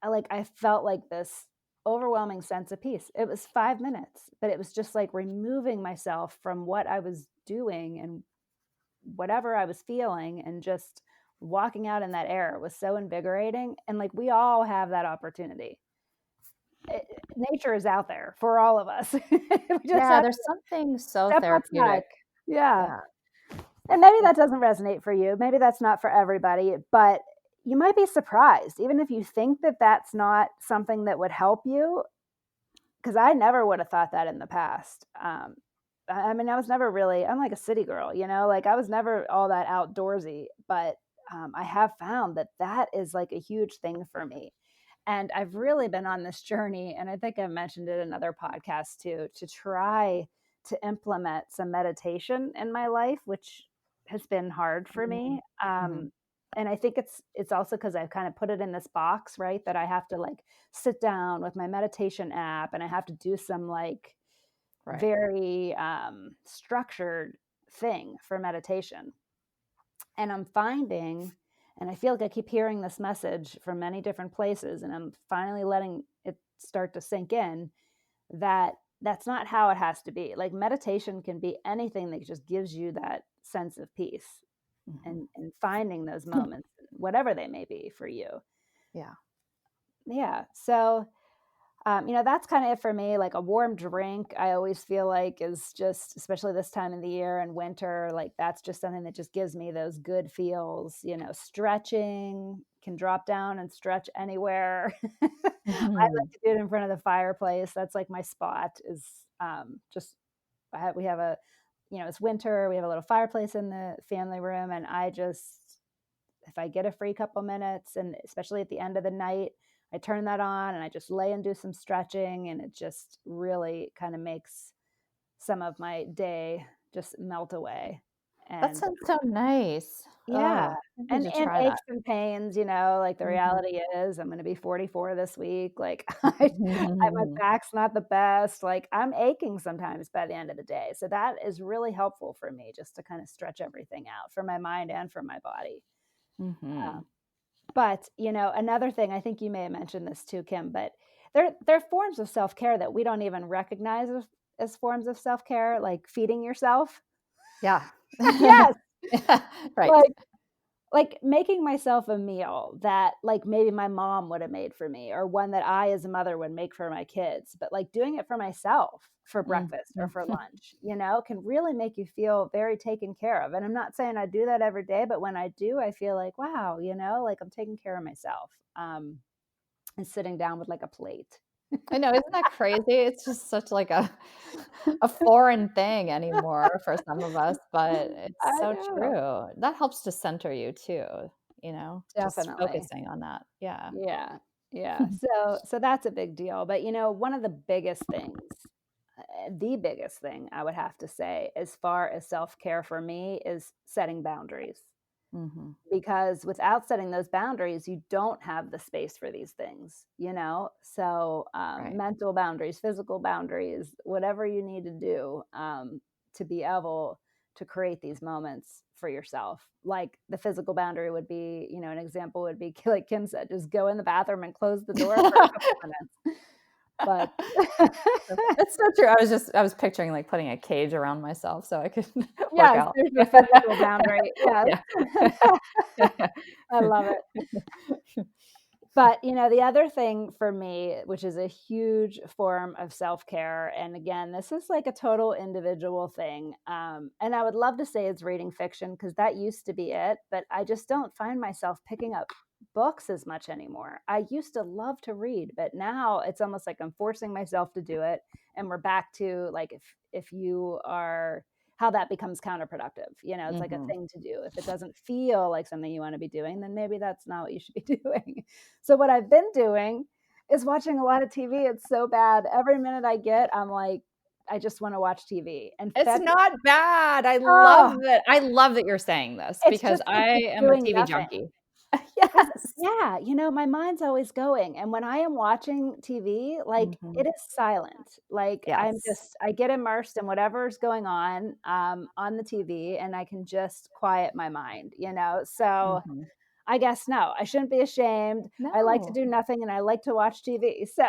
Speaker 2: I felt like this overwhelming sense of peace. It was 5 minutes, but it was just like removing myself from what I was doing and whatever I was feeling, and just walking out in that air was so invigorating. And, like, we all have that opportunity. It, nature is out there for all of us. We just
Speaker 1: Yeah,
Speaker 2: have
Speaker 1: there's
Speaker 2: to
Speaker 1: something so
Speaker 2: step outside.
Speaker 1: therapeutic.
Speaker 2: Yeah.
Speaker 1: Yeah.
Speaker 2: And maybe that doesn't resonate for you. Maybe that's not for everybody, but you might be surprised, even if you think that that's not something that would help you, because I never would have thought that in the past. I mean, I was never really, I'm like a city girl, like, I was never all that outdoorsy, but I have found that that is like a huge thing for me. And I've really been on this journey, and I think I've mentioned it in other podcasts too, to try to implement some meditation in my life, which has been hard for
Speaker 1: Mhm.
Speaker 2: me.
Speaker 1: Mhm.
Speaker 2: And I think it's also because I've kind of put it in this box, right? That I have to, like, sit down with my meditation app, and I have to do some, like,
Speaker 1: Right.
Speaker 2: very structured thing for meditation. And I'm finding, and I feel like I keep hearing this message from many different places, and I'm finally letting it start to sink in, that that's not how it has to be. Like, meditation can be anything that just gives you that sense of peace,
Speaker 1: Mhm.
Speaker 2: and finding those moments, whatever they may be for you.
Speaker 1: Yeah.
Speaker 2: Yeah. So that's kind of it for me. Like, a warm drink, I always feel like, is just, especially this time of the year in winter, like, that's just something that just gives me those good feels. Stretching, can drop down and stretch anywhere. I like
Speaker 1: Mhm.
Speaker 2: to do it in front of the fireplace. That's like my spot. Is just we have a, it's winter. We have a little fireplace in the family room, and I just, if I get a free couple minutes, and especially at the end of the night, I turn that on and I just lay and do some stretching, and it just really kind of makes some of my day just melt away.
Speaker 1: That
Speaker 2: And
Speaker 1: sounds so nice.
Speaker 2: yeah,
Speaker 1: Oh, I need to
Speaker 2: and
Speaker 1: try that.
Speaker 2: aches and pains, like the
Speaker 1: Mhm.
Speaker 2: reality is I'm gonna be 44 this week, like, my back's not the best, like, I'm aching sometimes by the end of the day, so that is really helpful for me just to kinda stretch everything out for my mind and for my body.
Speaker 1: Mhm.
Speaker 2: But, another thing, I think you may have mentioned this too, Kim, but there are forms of self-care that we don't even recognize as forms of self-care, like feeding yourself.
Speaker 1: Yeah.
Speaker 2: Yes,
Speaker 1: Yeah, right.
Speaker 2: like making myself a meal that, like, maybe my mom would have made for me or one that I as a mother would make for my kids, but, like, doing it for myself for breakfast or
Speaker 1: Mhm.
Speaker 2: for lunch, can really make you feel very taken care of, and I'm not saying I do that every day, but when I do, I feel like, "Wow," like, I'm taking care of myself, and sitting down with, like, a plate.
Speaker 1: I know, isn't that crazy? It's just such like a foreign thing anymore for some of us, but it's
Speaker 2: I
Speaker 1: so
Speaker 2: know.
Speaker 1: true. That helps to center you too, just
Speaker 2: Definitely.
Speaker 1: focusing on that. Yeah.
Speaker 2: Yeah. Yeah. So that's a big deal, but, one of the biggest thing I would have to say as far as self-care for me is setting boundaries.
Speaker 1: Mhm.
Speaker 2: Because without setting those boundaries, you don't have the space for these things. So
Speaker 1: Right.
Speaker 2: mental boundaries, physical boundaries, whatever you need to do to be able to create these moments for yourself. Like the physical boundary would be, an example would be like Kim said, just go in the bathroom and close the door for a couple minutes. But
Speaker 1: It's so true. I was picturing, like, putting a cage around myself so I could work
Speaker 2: yes,
Speaker 1: out.
Speaker 2: there's your physical boundary. Yes.
Speaker 1: Yeah.
Speaker 2: I love it. But, the other thing for me, which is a huge form of self-care, and again, this is like a total individual thing, and I would love to say it's reading fiction because that used to be it, but I just don't find myself picking up books as much anymore. I used to love to read, but now it's almost like I'm forcing myself to do it, and we're back to, like, if you are how that becomes counterproductive. It's like a
Speaker 1: Mhm.
Speaker 2: thing to do. If it doesn't feel like something you wanna be doing, then maybe that's not what you should be doing. So what I've been doing is watching a lot of TV. It's so bad. Every minute I get, I'm like, I just want to watch TV. And
Speaker 1: It's
Speaker 2: February,
Speaker 1: not bad.
Speaker 2: oh,
Speaker 1: I love that you're saying this
Speaker 2: it's
Speaker 1: because
Speaker 2: just
Speaker 1: I
Speaker 2: it's
Speaker 1: am a
Speaker 2: doing
Speaker 1: TV
Speaker 2: nothing.
Speaker 1: junkie.
Speaker 2: Because
Speaker 1: Yes.
Speaker 2: yeah, my mind's always going. And when I am watching TV, like
Speaker 1: Mhm.
Speaker 2: it is silent. Like
Speaker 1: Yes.
Speaker 2: I get immersed in whatever's going on the TV and I can just quiet my mind. So
Speaker 1: Mhm.
Speaker 2: I guess no, I shouldn't be ashamed. I like to
Speaker 1: No.
Speaker 2: do nothing and I like to watch TV. So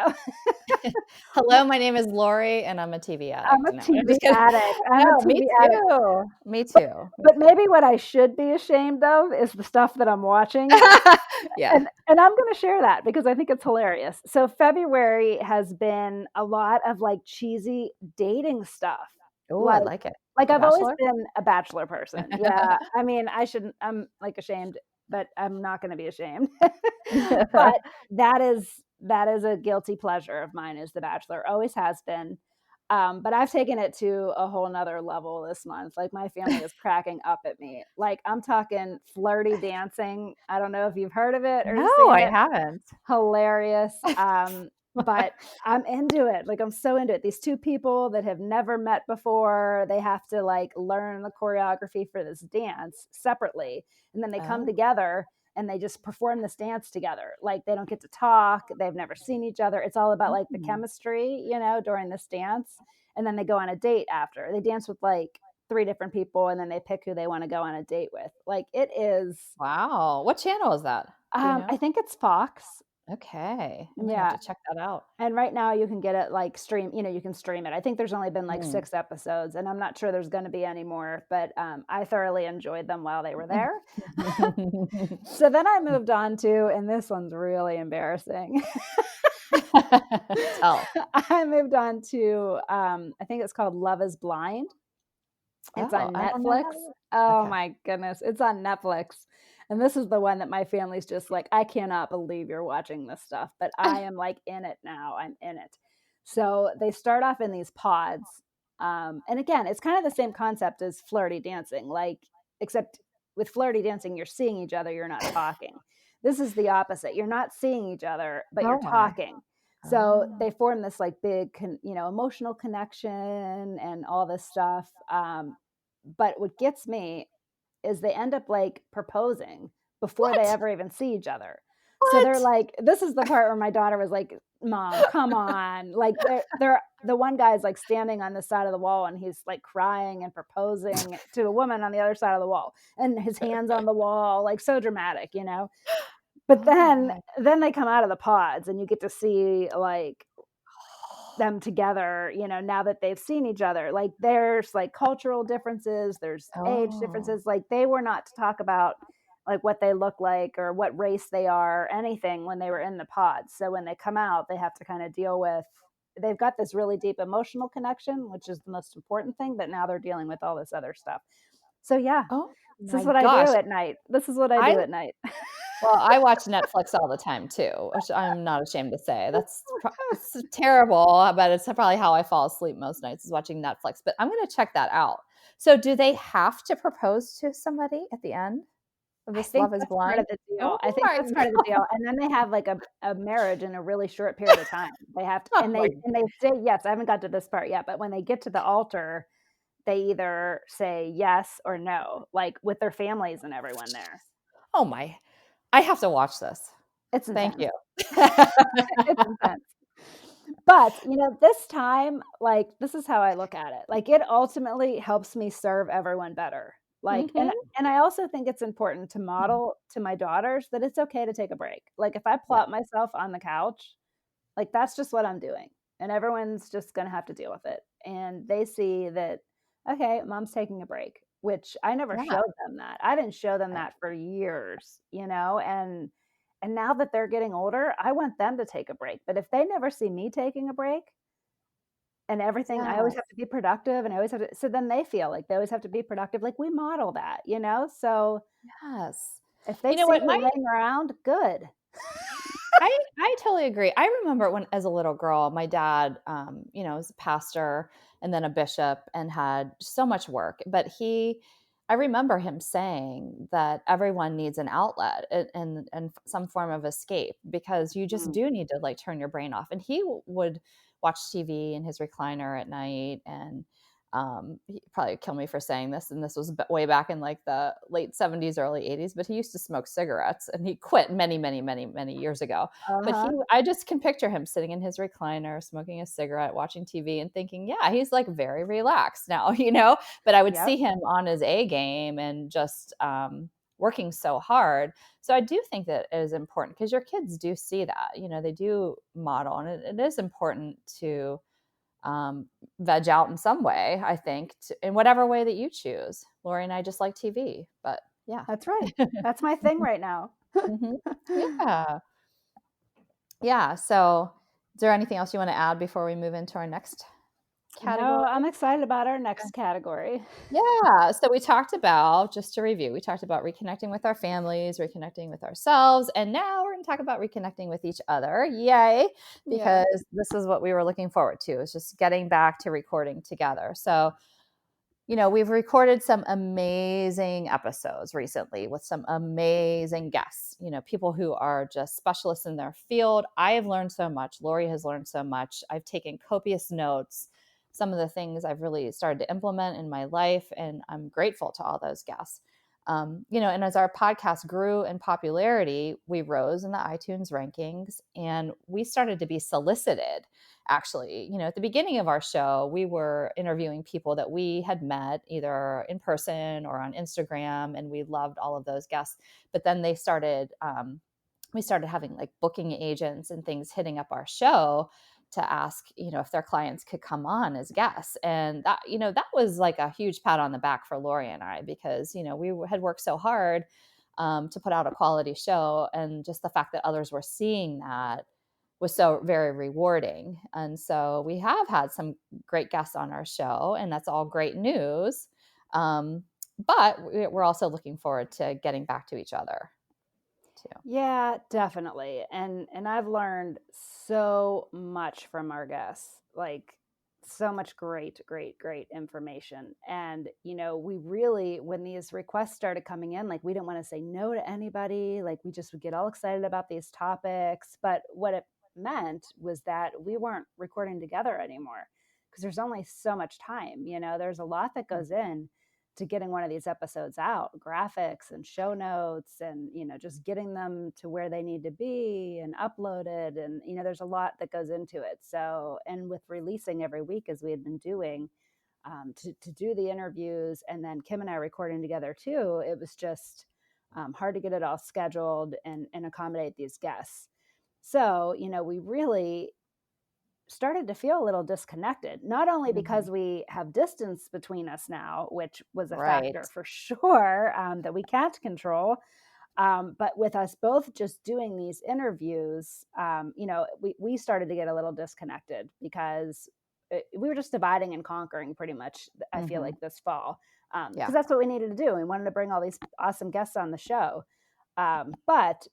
Speaker 1: Hello, my name is Laurie, and I'm a TV
Speaker 2: I'm
Speaker 1: addict.
Speaker 2: a
Speaker 1: No, I'm
Speaker 2: TV
Speaker 1: just kidding.
Speaker 2: addict. I'm a
Speaker 1: No, me
Speaker 2: TV addict.
Speaker 1: too. Me
Speaker 2: But
Speaker 1: too. Me
Speaker 2: but
Speaker 1: too.
Speaker 2: maybe what I should be ashamed of is the stuff that I'm watching,
Speaker 1: Yeah.
Speaker 2: and I'm gonna share that because I think it's hilarious. So February has been a lot of, like, cheesy dating stuff.
Speaker 1: Oh, I
Speaker 2: Like
Speaker 1: like it.
Speaker 2: like,
Speaker 1: The
Speaker 2: I've always
Speaker 1: Bachelor?
Speaker 2: been a bachelor person. Yeah, I mean, I shouldn't I'm, like, ashamed, but I'm not gonna be ashamed. But that is a guilty pleasure of mine is The Bachelor, always has been. But I've taken it to a whole nother level this month. Like my family is cracking up at me. Like I'm talking flirty dancing. I don't know if you've heard of it or
Speaker 1: No,
Speaker 2: seen
Speaker 1: I
Speaker 2: it.
Speaker 1: haven't.
Speaker 2: Hilarious. But I'm into it. Like I'm so into it. These two people that have never met before, they have to like learn the choreography for this dance separately. And then they come
Speaker 1: Oh.
Speaker 2: together and they just perform this dance together. Like they don't get to talk. They've never seen each other. It's all about like the
Speaker 1: Mm.
Speaker 2: chemistry, during this dance. And then they go on a date after. They dance with like three different people and then they pick who they want to go on a date with. Like it is,
Speaker 1: Wow. What channel is that? Do you
Speaker 2: I
Speaker 1: know?
Speaker 2: think it's Fox.
Speaker 1: Okay. I might have
Speaker 2: Yeah.
Speaker 1: to check that out.
Speaker 2: And right now you can get it like you can stream it. I think there's only been like
Speaker 1: Mm.
Speaker 2: 6 episodes and I'm not sure there's gonna be any more, but, I thoroughly enjoyed them while they were there. So then I moved on to and this one's really embarrassing.
Speaker 1: Tell.
Speaker 2: I moved on to, I think it's called Love Is Blind. It's
Speaker 1: Oh,
Speaker 2: on
Speaker 1: I don't know
Speaker 2: Netflix.
Speaker 1: that either.
Speaker 2: Oh
Speaker 1: Okay.
Speaker 2: my goodness, it's on Netflix, and this is the one that my family's just like, "I cannot believe you're watching this stuff," but I am, like, in it now, I'm in it. So, they start off in these pods, and again, it's kind of the same concept as flirty dancing, like, except with flirty dancing, you're seeing each other, you're not talking. This is the opposite, you're not seeing each other, but you're
Speaker 1: Oh my.
Speaker 2: talking. So,
Speaker 1: Oh.
Speaker 2: they form this, like, big emotional connection and all this stuff, But what gets me is they end up like proposing before they
Speaker 1: What?
Speaker 2: ever even see each other. So they're
Speaker 1: What?
Speaker 2: like, this is the part where my daughter was like, "Mom, come on." Like they're the one guy's like standing on the side of the wall and he's like crying and proposing to a woman on the other side of the wall and his hands on the wall, like so dramatic, you know? But
Speaker 1: Oh my God.
Speaker 2: then they come out of the pods and you get to see like them together, you know, now that they've seen each other. Like there's like cultural differences, there's age
Speaker 1: Oh.
Speaker 2: differences. Like they were not to talk about like what they look like or what race they are, anything when they were in the pods. So when they come out, they have to kind of deal with they've got this really deep emotional connection, which is the most important thing, but now they're dealing with all this other stuff. So yeah,
Speaker 1: Oh
Speaker 2: this is
Speaker 1: my
Speaker 2: what I do
Speaker 1: gosh.
Speaker 2: at night. This is what I
Speaker 1: I
Speaker 2: do at night.
Speaker 1: Well, I watch Netflix all the time too, which I'm not ashamed to say. It's terrible, but it's probably how I fall asleep most nights is watching Netflix, but I'm gonna check that out. So do they have to propose to somebody at the end of
Speaker 2: I
Speaker 1: this
Speaker 2: think
Speaker 1: Love Is
Speaker 2: that's part
Speaker 1: Blind?
Speaker 2: of the deal.
Speaker 1: Oh
Speaker 2: I think
Speaker 1: my
Speaker 2: that's part of the
Speaker 1: god.
Speaker 2: deal, and then they have, like, a marriage in a really short period of time. They have to
Speaker 1: Oh my
Speaker 2: and they say yes, I haven't got to this part yet, but when they get to the altar, they either say yes or no, like, with their families and everyone there.
Speaker 1: oh my I have to watch this.
Speaker 2: It's
Speaker 1: Thank
Speaker 2: intense.
Speaker 1: you.
Speaker 2: It's intense. But, you know, this time, like, this is how I look at it. Like, it ultimately helps me serve everyone better. Like,
Speaker 1: Mhm.
Speaker 2: and I also think it's important to model to my daughters that it's okay to take a break. Like, if I
Speaker 1: Yeah,
Speaker 2: plop myself on the couch, like, that's just what I'm doing, and everyone's just gonna have to deal with it, and they see that, "Okay, mom's taking a break," which I never
Speaker 1: yeah,
Speaker 2: showed them that. I didn't show them
Speaker 1: right.
Speaker 2: that for years, you know, and now that they're getting older, I want them to take a break, but if they never see me taking a break and everything I always
Speaker 1: Yes,
Speaker 2: have to be productive and I always have to so then they feel like they always have to be productive, like, we model that, you know? So,
Speaker 1: yes.
Speaker 2: if they
Speaker 1: You know
Speaker 2: see
Speaker 1: what?
Speaker 2: me laying around, good.
Speaker 1: I totally agree. I remember when as a little girl, my dad, was a pastor and then a bishop and had so much work, but I remember him saying that everyone needs an outlet and some form of escape because you just
Speaker 2: Mm.
Speaker 1: do need to like turn your brain off. And he would watch TV in his recliner at night and he probably kill me for saying this, and this was way back in like the late 70s, early 80s, but he used to smoke cigarettes and he quit many, many, many, many years ago. But
Speaker 2: Uh-huh.
Speaker 1: I just can picture him sitting in his recliner, smoking a cigarette, watching TV, and thinking, yeah, he's like very relaxed now, you know? But I would
Speaker 2: Yep.
Speaker 1: see him on his A game and just working so hard. So I do think that it is important because your kids do see that, they do model, and it is important to um, veg out in some way, I think, in whatever way that you choose. Lori and I just like TV, but yeah.
Speaker 2: That's right. That's my thing right now.
Speaker 1: Mhm. Yeah. Yeah. So, is there anything else you want to add before we move into our next category?
Speaker 2: No, I'm excited about our next category.
Speaker 1: Yeah. So we talked about, just to review, we talked about reconnecting with our families, reconnecting with ourselves, and now we're going to talk about reconnecting with each other. Yay.
Speaker 2: Yeah.
Speaker 1: Because this is what we were looking forward to, is just getting back to recording together. So, we've recorded some amazing episodes recently with some amazing guests, people who are just specialists in their field. I have learned so much. Lori has learned so much. I've taken copious notes, some of the things I've really started to implement in my life, and I'm grateful to all those guests. And as our podcast grew in popularity, we rose in the iTunes rankings and we started to be solicited. Actually, at the beginning of our show, we were interviewing people that we had met either in person or on Instagram, and we loved all of those guests. But then we started having like booking agents and things hitting up our show to ask, if their clients could come on as guests. And that was like a huge pat on the back for Lori and I, because, we had worked so hard to put out a quality show. And just the fact that others were seeing that was so very rewarding. And so we have had some great guests on our show, and that's all great news. But we're also looking forward to getting back to each other too.
Speaker 2: Yeah, definitely. And I've learned so much from our guests. Like so much great, great, great information. And we really when these requests started coming in, like we didn't want to say no to anybody. Like we just would get all excited about these topics. But what it meant was that we weren't recording together anymore because there's only so much time. There's a lot that goes in. to getting one of these episodes out, graphics and show notes and, just getting them to where they need to be and uploaded. And, there's a lot that goes into it. So, and with releasing every week as we had been doing, to do the interviews, and then Kim and I recording together too, it was just hard to get it all scheduled and accommodate these guests. So, we really started to feel a little disconnected, not only because we have distance between us now, which was a
Speaker 1: Right.
Speaker 2: factor for sure, that we can't control, but with us both just doing these interviews, we started to get a little disconnected because we were just dividing and conquering pretty much, I feel like, this fall,
Speaker 1: Yeah.
Speaker 2: because that's what we needed to do. We wanted to bring all these awesome guests on the show. But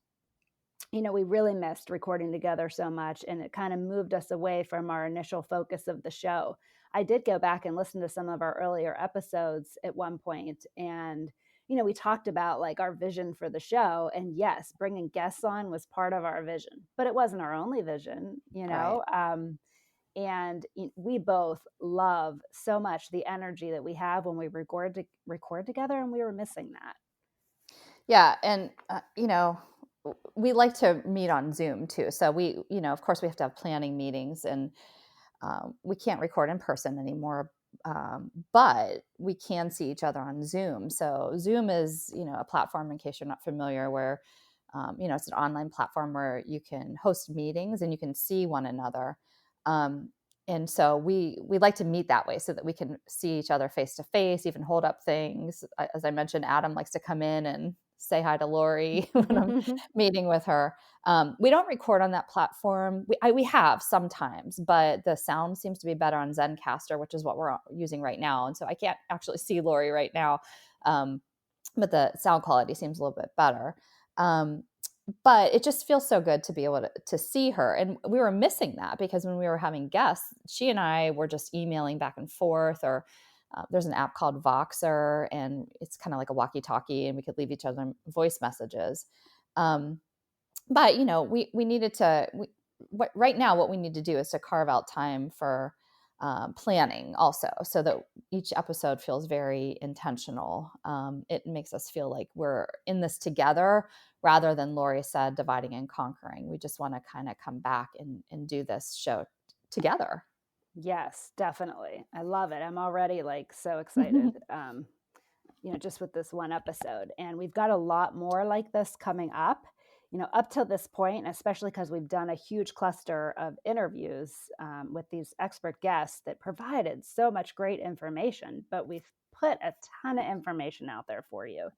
Speaker 2: we really missed recording together so much, and it kind of moved us away from our initial focus of the show. I did go back and listen to some of our earlier episodes at one point, and we talked about like our vision for the show, and yes, bringing guests on was part of our vision, but it wasn't our only vision.
Speaker 1: Right.
Speaker 2: And we both love so much the energy that we have when we record together, and we were missing that.
Speaker 1: Yeah. And, we like to meet on Zoom too. So we, of course, we have to have planning meetings, and we can't record in person anymore. But we can see each other on Zoom. So Zoom is, a platform, in case you're not familiar, where, it's an online platform where you can host meetings and you can see one another. And so we like to meet that way so that we can see each other face to face, even hold up things. As I mentioned, Adam likes to come in and say hi to Laurie when I'm meeting with her. We don't record on that platform. We have sometimes, but the sound seems to be better on Zencaster, which is what we're using right now. And so I can't actually see Laurie right now, but the sound quality seems a little bit better. But it just feels so good to be able to see her. And we were missing that because when we were having guests, she and I were just emailing back and forth, or there's an app called Voxer, and it's kind of like a walkie-talkie, and we could leave each other voice messages. But we needed to. Right now, what we need to do is to carve out time for planning, also, so that each episode feels very intentional. It makes us feel like we're in this together, rather than, Laurie said, dividing and conquering. We just want to kind of come back and do this show together.
Speaker 2: Yes, definitely. I love it. I'm already like so excited. Just with this one episode. And we've got a lot more like this coming up. Up till this point, especially because we've done a huge cluster of interviews with these expert guests that provided so much great information, but we've put a ton of information out there for you.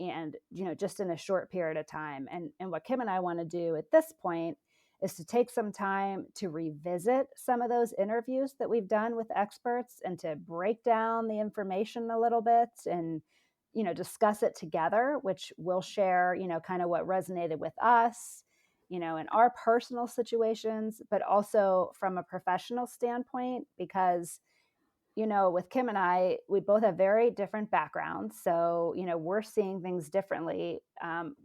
Speaker 2: And, just in a short period of time. And what Kim and I want to do at this point is to take some time to revisit some of those interviews that we've done with experts, and to break down the information a little bit, and discuss it together, which we'll share, kind of what resonated with us, in our personal situations, but also from a professional standpoint, because with Kim and I, we both have very different backgrounds. So, we're seeing things differently.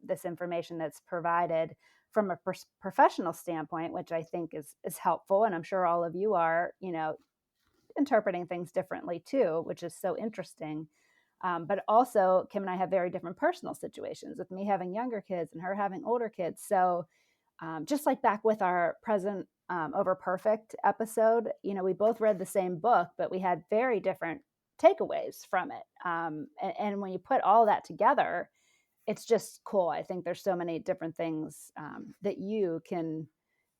Speaker 2: This information that's provided from a professional standpoint, which I think is helpful. And I'm sure all of you are, interpreting things differently too, which is so interesting. But also, Kim and I have very different personal situations, with me having younger kids and her having older kids. So, just like back with our Present Over Perfect episode, we both read the same book, but we had very different takeaways from it. And when you put all that together, it's just cool. I think there's so many different things that you can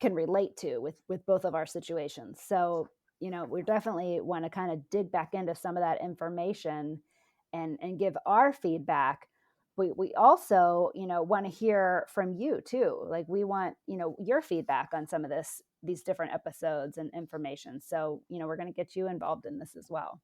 Speaker 2: relate to with both of our situations. So, we definitely want to kind of dig back into some of that information and give our feedback. We also, want to hear from you too. Like, we want, your feedback on some of these different episodes and information. So, we're going to get you involved in this as well.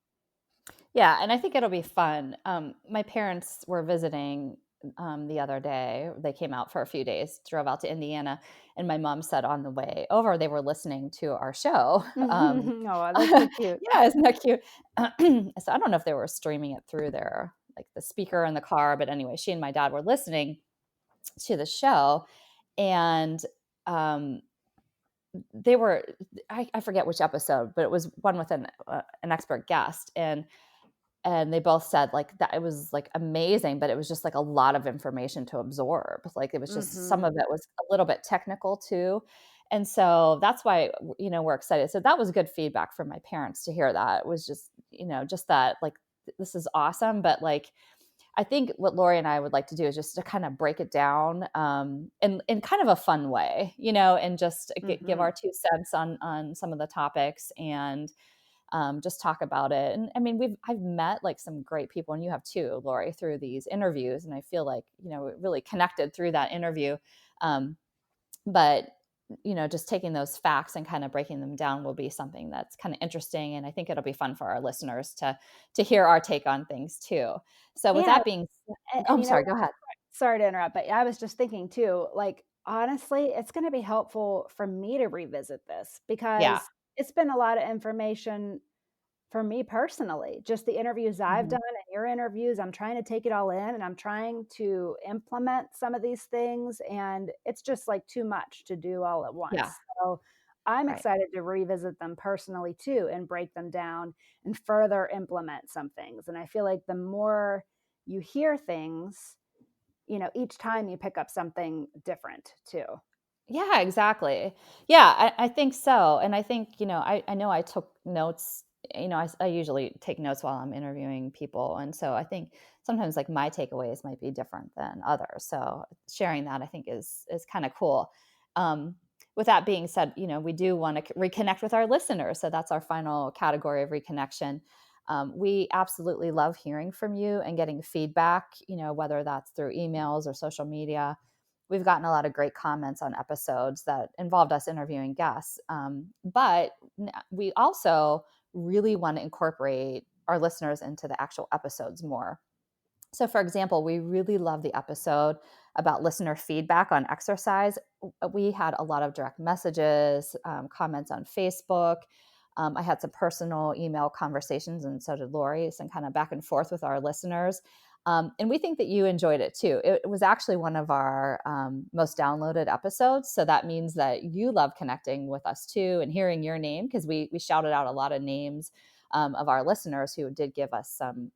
Speaker 1: Yeah, and I think it'll be fun. My parents were visiting the other day. They came out for a few days, drove out to Indiana, and my mom said on the way over they were listening to our show.
Speaker 2: Oh, that's so cute.
Speaker 1: Yeah, isn't that cute? So I don't know if they were streaming it through their, like, the speaker in the car, but anyway, she and my dad were listening to the show, and they were, I forget which episode, but it was one with an expert guest, and and they both said like that it was like amazing, but it was just like a lot of information to absorb. Like it was just, some
Speaker 2: Mhm.
Speaker 1: of it was a little bit technical too. And so that's why, we're excited. So that was good feedback from my parents to hear that. It was just, just that like, this is awesome. But like, I think what Laurie and I would like to do is just to kind of break it down, in kind of a fun way, and just give
Speaker 2: Mhm.
Speaker 1: our 2 cents on some of the topics, and just talk about it. And I mean, I've met like some great people, and you have too, Laurie, through these interviews, and I feel like we really connected through that interview. Um, but just taking those facts and kind of breaking them down will be something that's kind of interesting, and I think it'll be fun for our listeners to hear our take on things too. So with
Speaker 2: Yeah,
Speaker 1: that being,
Speaker 2: and
Speaker 1: I'm sorry, go ahead.
Speaker 2: sorry to interrupt, but I was just thinking too, like, honestly, it's gonna be helpful for me to revisit this
Speaker 1: Yeah.
Speaker 2: because it's been a lot of information for me personally, just the interviews I've
Speaker 1: Mhm.
Speaker 2: done and your interviews. I'm trying to take it all in and I'm trying to implement some of these things, and it's just like too much to do all at
Speaker 1: Yeah.
Speaker 2: once. So I'm
Speaker 1: Right.
Speaker 2: excited to revisit them personally too and break them down and further implement some things. And I feel like the more you hear things, each time you pick up something different too.
Speaker 1: Yeah, exactly. Yeah, I think so. And I think, I know I took notes, I usually take notes while I'm interviewing people. And so I think sometimes like my takeaways might be different than others. So sharing that I think is kind of cool. Um, with that being said, we do want to reconnect with our listeners. So that's our final category of reconnection. We absolutely love hearing from you and getting feedback, whether that's through emails or social media. We've gotten a lot of great comments on episodes that involved us interviewing guests. But we also really want to incorporate our listeners into the actual episodes more. So, for example, we really love the episode about listener feedback on exercise. We had a lot of direct messages, comments on Facebook. I had some personal email conversations, and so did Laurie, some kind of back and forth with our listeners. And we think that you enjoyed it too. It was actually one of our most downloaded episodes. So that means that you love connecting with us too and hearing your name, because we shouted out a lot of names of our listeners who did give us some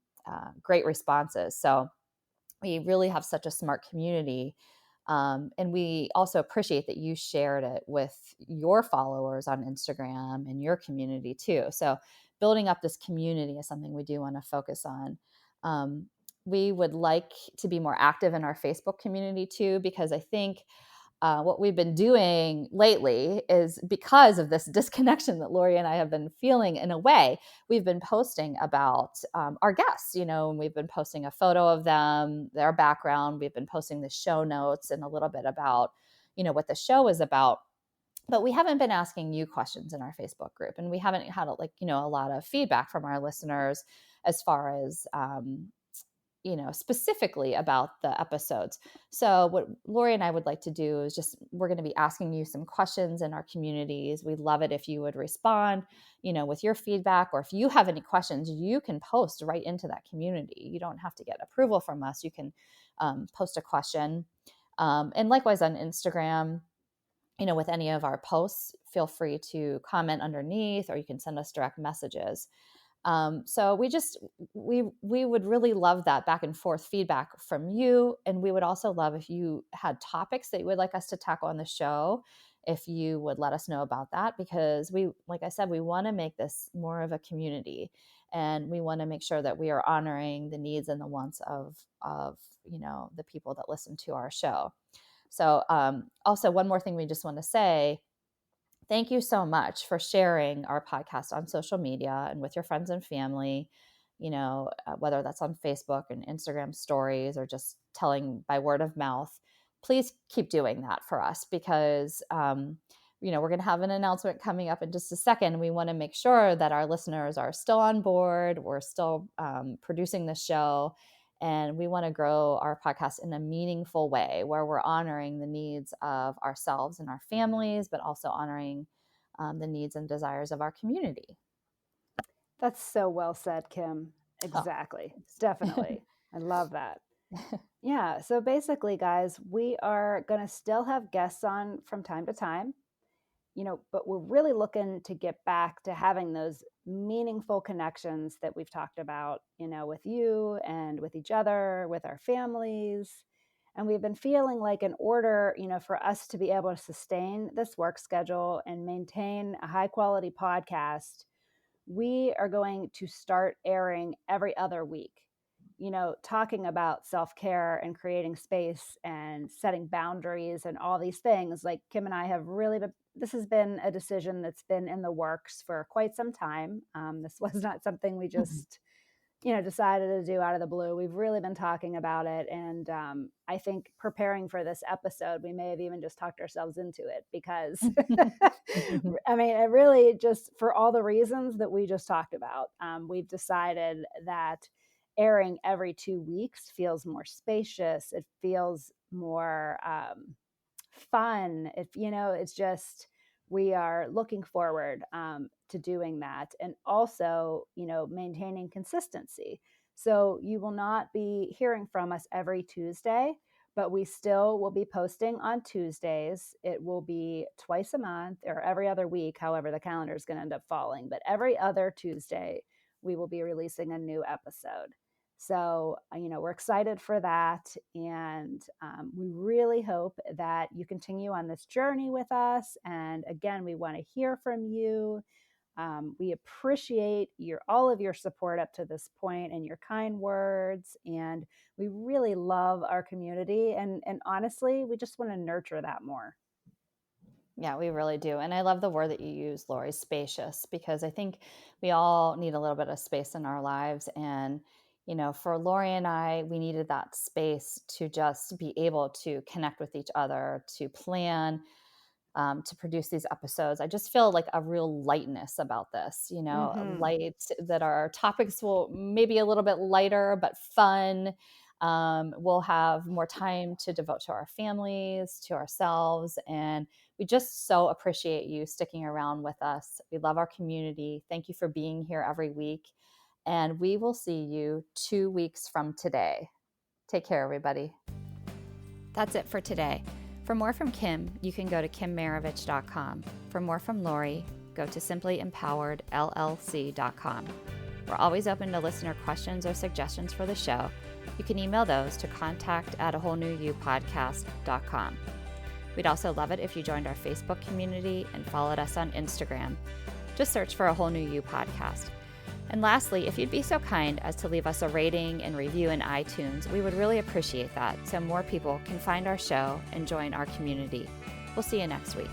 Speaker 1: great responses. So we really have such a smart community. And we also appreciate that you shared it with your followers on Instagram and your community too. So building up this community is something we do want to focus on. Um, we would like to be more active in our Facebook community too, because I think what we've been doing lately is, because of this disconnection that Laurie and I have been feeling in a way, we've been posting about our guests, and we've been posting a photo of them, their background. We've been posting the show notes and a little bit about, what the show is about. But we haven't been asking you questions in our Facebook group, and we haven't had a lot of feedback from our listeners as far as specifically about the episodes. So what Laurie and I would like to do is just, we're going to be asking you some questions in our communities. We'd love it if you would respond, with your feedback, or if you have any questions, you can post right into that community. You don't have to get approval from us. You can post a question. And likewise on Instagram, with any of our posts, feel free to comment underneath, or you can send us direct messages. So we would really love that back and forth feedback from you, and we would also love if you had topics that you would like us to tackle on the show. If you would let us know about that, because we, like I said, we want to make this more of a community, and we want to make sure that we are honoring the needs and the wants of the people that listen to our show. So also, one more thing we just want to say: thank you so much for sharing our podcast on social media and with your friends and family, whether that's on Facebook and Instagram stories, or just telling by word of mouth. Please keep doing that for us, because, we're going to have an announcement coming up in just a second. We want to make sure that our listeners are still on board. We're still producing the show, and we want to grow our podcast in a meaningful way where we're honoring the needs of ourselves and our families, but also honoring the needs and desires of our community.
Speaker 2: That's so well said, Kim.
Speaker 1: Oh,
Speaker 2: Exactly.
Speaker 1: thanks.
Speaker 2: Definitely. I love that. Yeah. So basically, guys, we are going to still have guests on from time to time. but we're really looking to get back to having those meaningful connections that we've talked about, with you and with each other, with our families. And we've been feeling like in order, for us to be able to sustain this work schedule and maintain a high quality podcast, we are going to start airing every other week, talking about self-care and creating space and setting boundaries and all these things. Like Kim and I have really been, this has been a decision that's been in the works for quite some time. This was not something we just, decided to do out of the blue. We've really been talking about it. And I think preparing for this episode, we may have even just talked ourselves into it because, I mean, it really just, for all the reasons that we just talked about, we've decided that airing every 2 weeks feels more spacious. It feels more fun. It's just, we are looking forward to doing that, and also, maintaining consistency. So you will not be hearing from us every Tuesday, but we still will be posting on Tuesdays. It will be twice a month or every other week, however the calendar is going to end up falling. But every other Tuesday, we will be releasing a new episode. So, we're excited for that. And we really hope that you continue on this journey with us. And again, we want to hear from you. We appreciate all of your support up to this point and your kind words. And we really love our community. And honestly, we just want to nurture that more.
Speaker 1: Yeah, we really do. And I love the word that you use, Lori, spacious, because I think we all need a little bit of space in our lives. And, for Lori and I, we needed that space to just be able to connect with each other, to plan, to produce these episodes. I just feel like a real lightness about this, light, that our topics will maybe a little bit lighter, but fun. We'll have more time to devote to our families, to ourselves. And we just so appreciate you sticking around with us. We love our community. Thank you for being here every week. And we will see you 2 weeks from today. Take care, everybody. That's it for today. For more from Kim, you can go to kimmaravich.com. For more from Laurie, go to simplympoweredllc.com. We're always open to listener questions or suggestions for the show. You can email those to contact@awholenewyou.podcast.com. We'd also love it if you joined our Facebook community and followed us on Instagram. Just search for A Whole New You Podcast. And lastly, if you'd be so kind as to leave us a rating and review in iTunes, we would really appreciate that so more people can find our show and join our community. We'll see you next week.